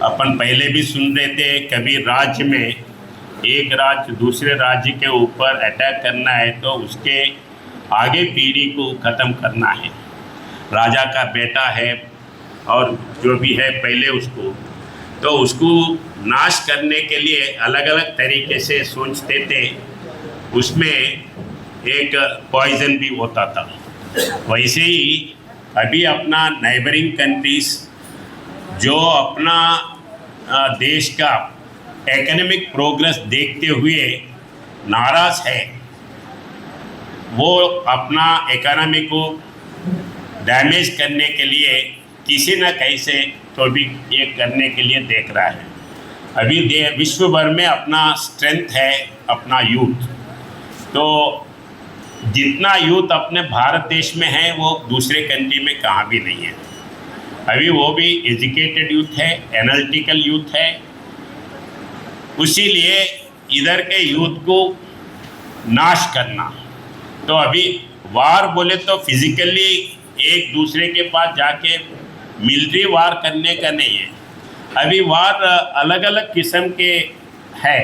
अपन पहले भी सुन रहे थे, कभी राज्य में एक राज्य दूसरे राज्य के ऊपर अटैक करना है तो उसके आगे पीढ़ी को ख़त्म करना है। राजा का बेटा है और जो भी है पहले उसको नाश करने के लिए अलग अलग तरीके से सोचते थे। उसमें एक पॉइजन भी होता था। वैसे ही अभी अपना नेबरिंग कंट्रीज़ जो अपना देश का एकेडमिक प्रोग्रेस देखते हुए नाराज़ है, वो अपना इकोनॉमी को डैमेज करने के लिए किसी न कैसे तो भी ये करने के लिए देख रहा है। अभी विश्व भर में अपना स्ट्रेंथ है अपना यूथ, तो जितना यूथ अपने भारत देश में है वो दूसरे कंट्री में कहाँ भी नहीं है। अभी वो भी एजुकेटेड यूथ है, एनालिटिकल यूथ है। उसीलिए इधर के यूथ को नाश करना, तो अभी वार बोले तो फिजिकली एक दूसरे के पास जाके मिलिट्री वार करने का नहीं है। अभी वार अलग अलग किस्म के है,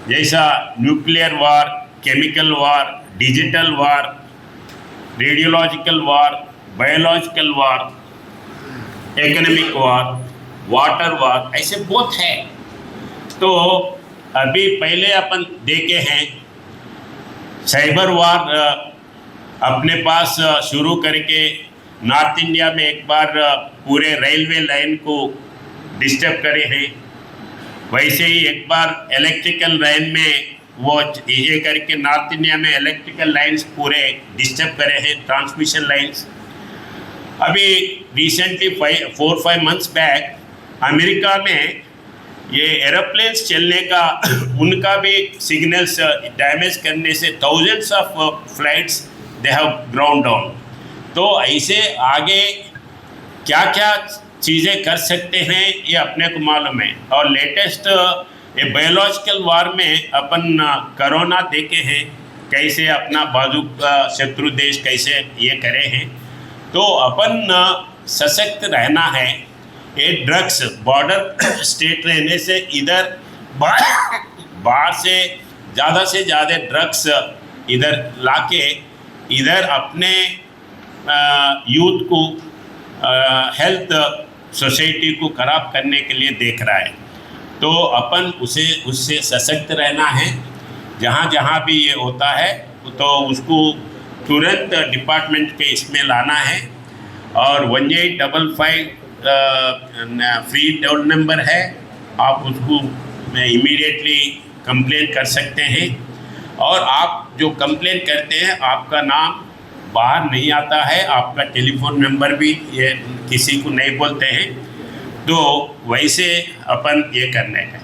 जैसा न्यूक्लियर वार, केमिकल वार, डिजिटल वार, रेडियोलॉजिकल वार, बायोलॉजिकल वार, इकोनॉमिक वार, वाटर वार, ऐसे बहुत है। तो अभी पहले अपन देखे हैं साइबर वार अपने पास शुरू करके नॉर्थ इंडिया में एक बार पूरे रेलवे लाइन को डिस्टर्ब करे हैं। वैसे ही एक बार इलेक्ट्रिकल लाइन में वो ये करके नॉर्थ इंडिया में इलेक्ट्रिकल लाइंस पूरे डिस्टर्ब करे हैं, ट्रांसमिशन लाइंस। अभी रिसेंटली 4-5 मंथ्स बैक अमेरिका में ये एरोप्लेन्स चलने का उनका भी सिग्नल्स डैमेज करने से thousands of flights they have ground down. तो ऐसे आगे क्या क्या चीज़ें कर सकते हैं ये अपने को मालूम है। और लेटेस्ट ये बायोलॉजिकल वार में अपन कोरोना देखे हैं, कैसे अपना बाजू का शत्रु देश कैसे ये करे हैं। तो अपन सशक्त रहना है। ये ड्रग्स बॉर्डर स्टेट रहने से इधर बाहर से ज़्यादा ड्रग्स इधर लाके इधर अपने यूथ को हेल्थ सोसाइटी को ख़राब करने के लिए देख रहा है। तो अपन उससे सशक्त रहना है। जहाँ जहाँ भी ये होता है तो उसको तुरंत डिपार्टमेंट के इसमें लाना है। और 1855 फ्री टोल नंबर है, आप उसको इमीडिएटली कंप्लेन कर सकते हैं। और आप जो कंप्लेन करते हैं आपका नाम बाहर नहीं आता है, आपका टेलीफोन नंबर भी ये किसी को नहीं बोलते हैं। तो वैसे अपन ये करने का